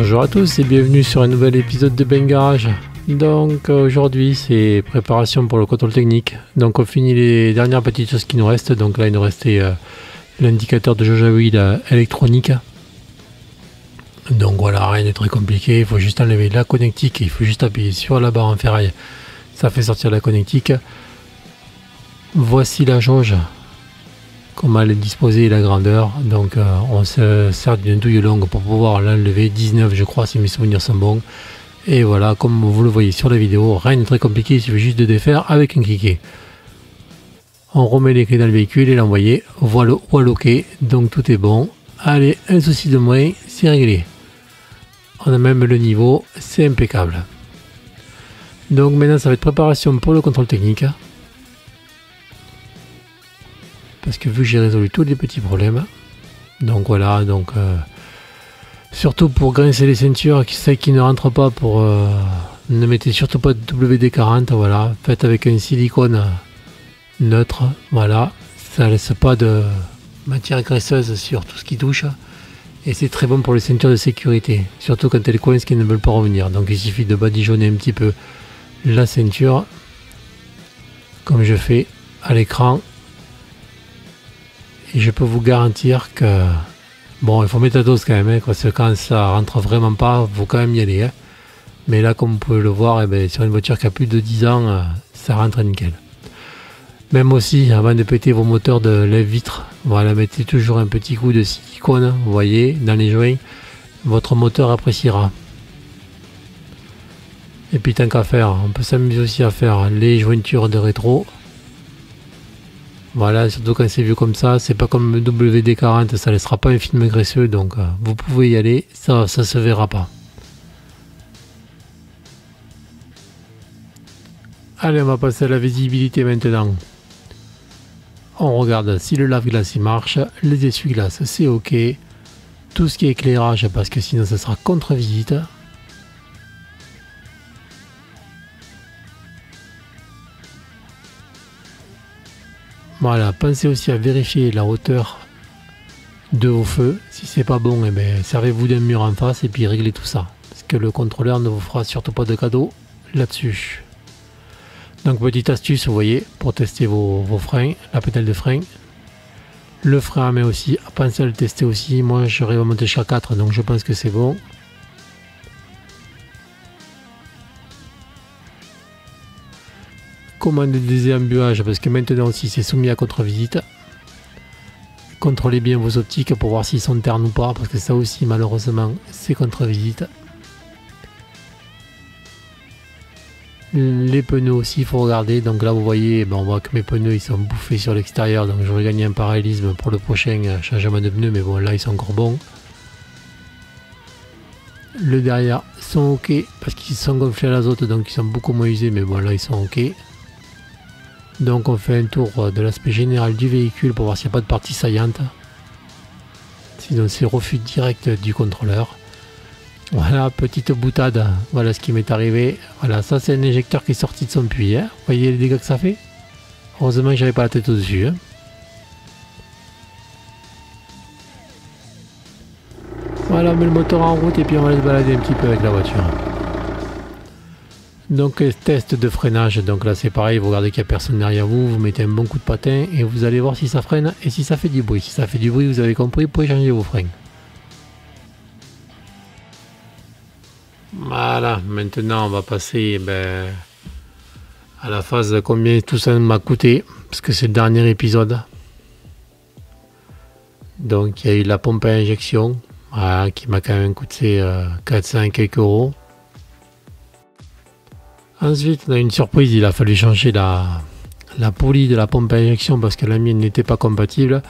Bonjour à tous et bienvenue sur un nouvel épisode de Ben Garage. Donc aujourd'hui c'est préparation pour le contrôle technique. Donc on finit les dernières petites choses qui nous restent. Donc là il nous restait l'indicateur de jauge à huile électronique. Donc voilà, rien de très compliqué, il faut juste enlever la connectique, il faut juste appuyer sur la barre en ferraille, ça fait sortir la connectique. Voici la jauge, comment elle est disposée et la grandeur. Donc on se sert d'une douille longue pour pouvoir l'enlever, 19 je crois si mes souvenirs sont bons. Et voilà, comme vous le voyez sur la vidéo, rien de très compliqué, il suffit juste de défaire avec un cliquet. On remet les clés dans le véhicule et l'envoyer, voilà ok, donc tout est bon. Allez, un souci de moins, c'est réglé. On a même le niveau, c'est impeccable. Donc maintenant ça va être préparation pour le contrôle technique. Parce que vu que j'ai résolu tous les petits problèmes. Donc voilà, donc surtout pour grincer les ceintures, celles qui ne rentrent pas, pour ne mettez surtout pas de WD-40, voilà. Faites avec un silicone neutre, voilà. Ça laisse pas de matière graisseuse sur tout ce qui touche. Et c'est très bon pour les ceintures de sécurité, surtout quand elles coincent qui ne veulent pas revenir. Donc il suffit de badigeonner un petit peu la ceinture, comme je fais à l'écran. Et je peux vous garantir que, bon, il faut mettre la dose quand même, hein, parce que quand ça rentre vraiment pas, il faut quand même y aller. Hein. Mais là, comme vous pouvez le voir, eh bien, sur une voiture qui a plus de 10 ans, ça rentre nickel. Même aussi, avant de péter vos moteurs de lève-vitre, voilà, mettez toujours un petit coup de silicone, vous voyez, dans les joints, votre moteur appréciera. Et puis tant qu'à faire, on peut s'amuser aussi à faire les jointures de rétro. Voilà, surtout quand c'est vu comme ça, c'est pas comme WD-40, ça laissera pas un film graisseux, donc vous pouvez y aller, ça se verra pas. Allez, on va passer à la visibilité maintenant. On regarde si le lave-glace il marche, les essuie-glaces c'est ok, tout ce qui est éclairage parce que sinon ça sera contre-visite. Voilà, pensez aussi à vérifier la hauteur de vos feux. Si c'est pas bon, eh bien, servez-vous d'un mur en face et puis réglez tout ça. Parce que le contrôleur ne vous fera surtout pas de cadeau là-dessus. Donc petite astuce, vous voyez, pour tester vos freins, la pédale de frein. Le frein à main aussi, pensez à le tester aussi. Moi j'aurais remonté jusqu'à 4, donc je pense que c'est bon. Commande de désembuage, parce que maintenant aussi c'est soumis à contre-visite. Contrôlez bien vos optiques pour voir s'ils sont ternes ou pas, parce que ça aussi malheureusement c'est contre-visite. Les pneus aussi il faut regarder, donc là vous voyez, on voit que mes pneus ils sont bouffés sur l'extérieur, donc je vais gagner un parallélisme pour le prochain changement de pneus, mais bon là ils sont encore bons. Le derrière sont ok, parce qu'ils sont gonflés à l'azote, donc ils sont beaucoup moins usés, mais bon là ils sont ok. Donc on fait un tour de l'aspect général du véhicule pour voir s'il n'y a pas de partie saillante. Sinon c'est refus direct du contrôleur. Voilà, petite boutade, voilà ce qui m'est arrivé. Voilà, ça c'est un injecteur qui est sorti de son puits. Hein. Vous voyez les dégâts que ça fait? Heureusement que j'avais pas la tête au-dessus. Hein. Voilà, on met le moteur en route et puis on va aller se balader un petit peu avec la voiture. Donc test de freinage, donc là c'est pareil, vous regardez qu'il n'y a personne derrière vous, vous mettez un bon coup de patin et vous allez voir si ça freine et si ça fait du bruit. Si ça fait du bruit, vous avez compris, vous pouvez changer vos freins. Voilà, maintenant on va passer à la phase de combien tout ça m'a coûté, parce que c'est le dernier épisode. Donc il y a eu la pompe à injection, voilà, qui m'a quand même coûté 400 et quelques euros. Ensuite on a une surprise, il a fallu changer la poulie de la pompe à injection parce que la mienne n'était pas compatible.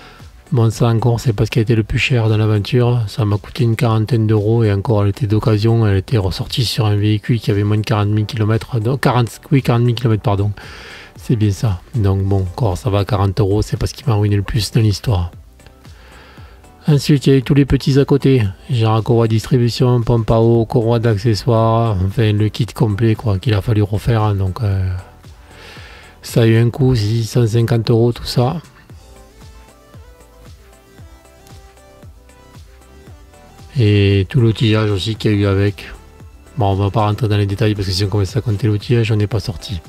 Bon, ça encore c'est pas ce qui a été le plus cher dans l'aventure, ça m'a coûté une quarantaine d'euros et encore elle était d'occasion, elle était ressortie sur un véhicule qui avait moins de 40 000 km, donc 40 000 km pardon, c'est bien ça. Donc bon, encore ça va, 40 euros, c'est pas ce qui m'a ruiné le plus dans l'histoire. Ensuite il y a eu tous les petits à côté, genre courroie distribution, pompe à eau, courroie d'accessoires, enfin le kit complet quoi qu'il a fallu refaire, donc ça a eu un coût, 650 euros tout ça. et tout l'outillage aussi qu'il y a eu avec. Bon, on va pas rentrer dans les détails parce que si on commence à compter l'outillage, on n'est pas sorti.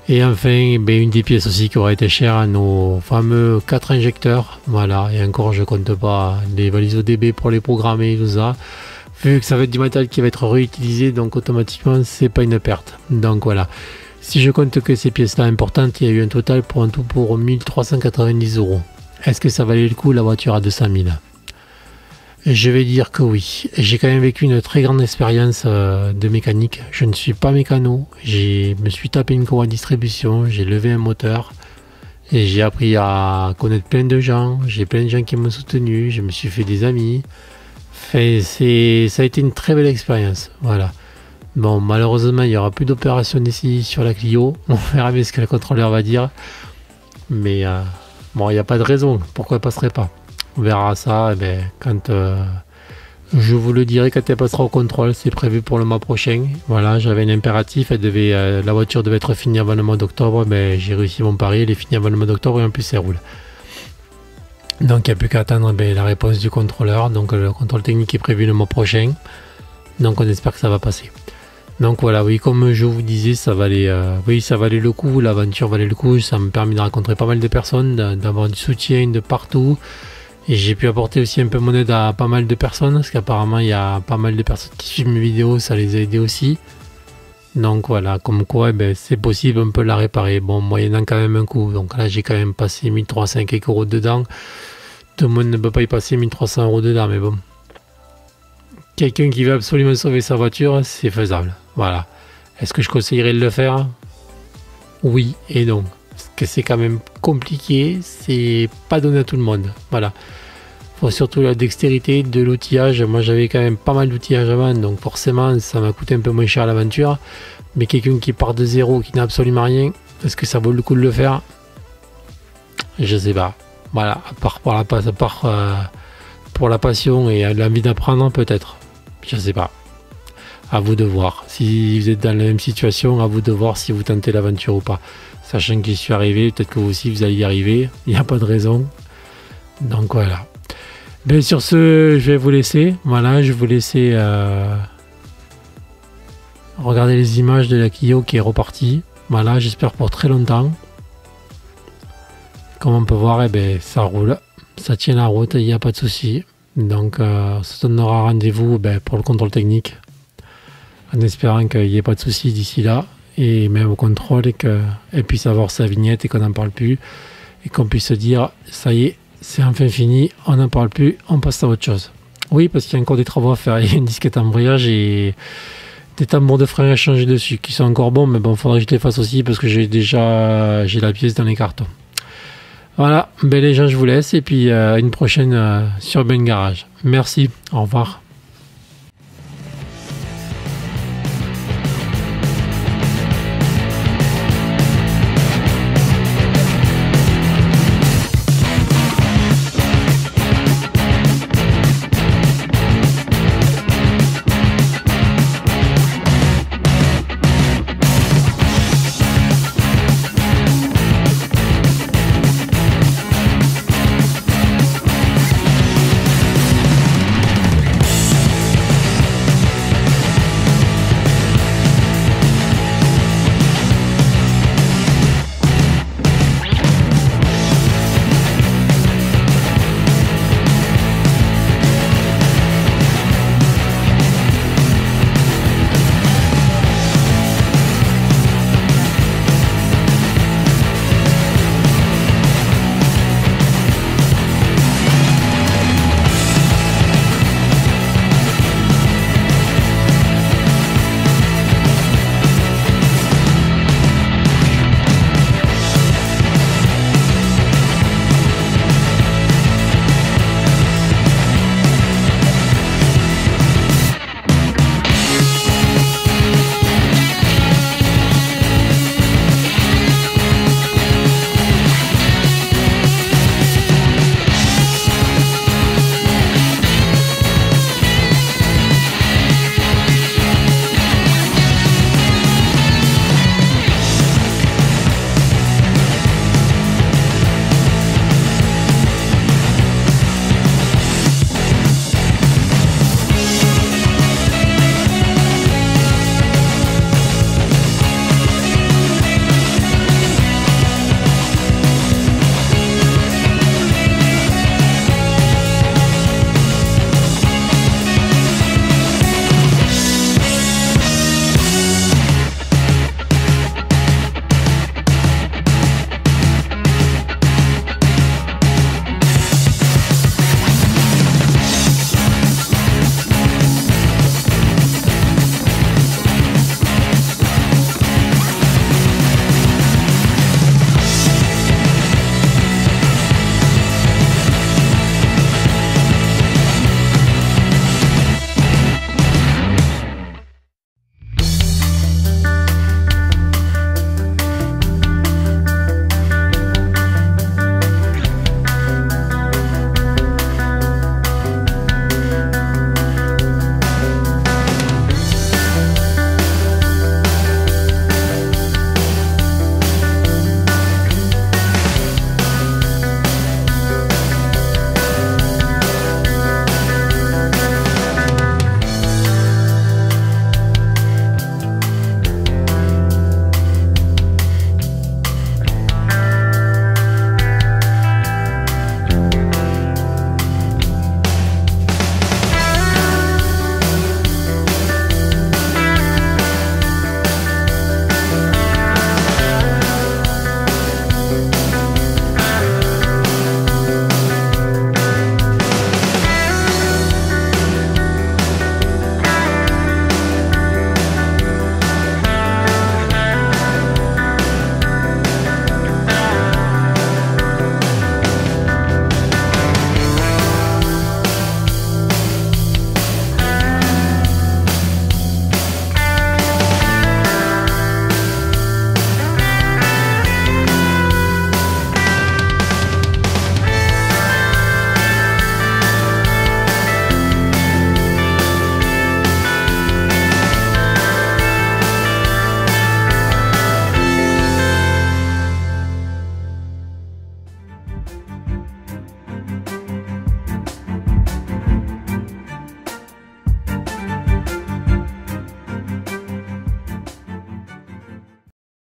Et enfin, ben, une des pièces aussi qui aurait été chère, nos fameux 4 injecteurs. Voilà, et encore je compte pas les valises ODB pour les programmer et tout ça. Vu que ça va être du matériel qui va être réutilisé, donc automatiquement c'est pas une perte. Donc voilà, si je compte que ces pièces là importantes, il y a eu un total pour un tout pour 1390 €. Est-ce que ça valait le coup la voiture à 200 000? Je vais dire que oui. J'ai quand même vécu une très grande expérience de mécanique. Je ne suis pas mécano. Je me suis tapé une courroie de distribution, j'ai levé un moteur et j'ai appris à connaître plein de gens. J'ai plein de gens qui m'ont soutenu. Je me suis fait des amis. Enfin, ça a été une très belle expérience. Voilà. Bon, malheureusement, il n'y aura plus d'opération d'ici sur la Clio. On verra bien ce que le contrôleur va dire. Mais bon, il n'y a pas de raison. Pourquoi elle passerait pas? On verra ça quand je vous le dirai quand elle passera au contrôle. C'est prévu pour le mois prochain. Voilà, j'avais un impératif. La voiture devait être finie avant le mois d'octobre. J'ai réussi mon pari. Elle est finie avant le mois d'octobre et en plus elle roule. Donc il n'y a plus qu'à attendre la réponse du contrôleur. Donc le contrôle technique est prévu le mois prochain. Donc on espère que ça va passer. Donc voilà, oui, comme je vous disais, ça valait le coup. L'aventure valait le coup. Ça me permet de rencontrer pas mal de personnes, d'avoir du soutien de partout. Et j'ai pu apporter aussi un peu mon aide à pas mal de personnes, parce qu'apparemment il y a pas mal de personnes qui suivent mes vidéos, ça les a aidés aussi. Donc voilà, comme quoi c'est possible, on peut la réparer. Bon, moyennant quand même un coup. Donc là j'ai quand même passé 1300 € dedans. Tout le monde ne peut pas y passer 1300 € dedans, mais bon. Quelqu'un qui veut absolument sauver sa voiture, c'est faisable. Voilà. Est-ce que je conseillerais de le faire? Oui et non. Parce que c'est quand même compliqué, c'est pas donné à tout le monde. Voilà. Faut surtout la dextérité de l'outillage. Moi j'avais quand même pas mal d'outillage avant, donc forcément ça m'a coûté un peu moins cher l'aventure. Mais quelqu'un qui part de zéro, qui n'a absolument rien, est-ce que ça vaut le coup de le faire? Je sais pas. Voilà, à part pour la passion et l'envie d'apprendre peut-être. Je sais pas. À vous de voir. Si vous êtes dans la même situation, à vous de voir si vous tentez l'aventure ou pas. Sachant que j'y suis arrivé, peut-être que vous aussi vous allez y arriver. Il n'y a pas de raison. Donc voilà. Bien sur ce, je vais vous laisser. Voilà, je vais vous laisser regarder les images de la Clio qui est repartie. Voilà, j'espère pour très longtemps. Comme on peut voir, ça roule. Ça tient la route, il n'y a pas de souci. Donc on se donnera rendez-vous pour le contrôle technique. En espérant qu'il n'y ait pas de souci d'ici là. Et même au contrôle et qu'elle puisse avoir sa vignette et qu'on n'en parle plus. Et qu'on puisse se dire, ça y est, c'est enfin fini, on n'en parle plus, on passe à autre chose. Oui, parce qu'il y a encore des travaux à faire. Il y a une disquette embrayage et des tambours de frein à changer dessus qui sont encore bons, mais bon, il faudra que je les fasse aussi parce que j'ai la pièce dans les cartons. Voilà, les gens, je vous laisse et puis une prochaine sur Ben Garage. Merci, au revoir.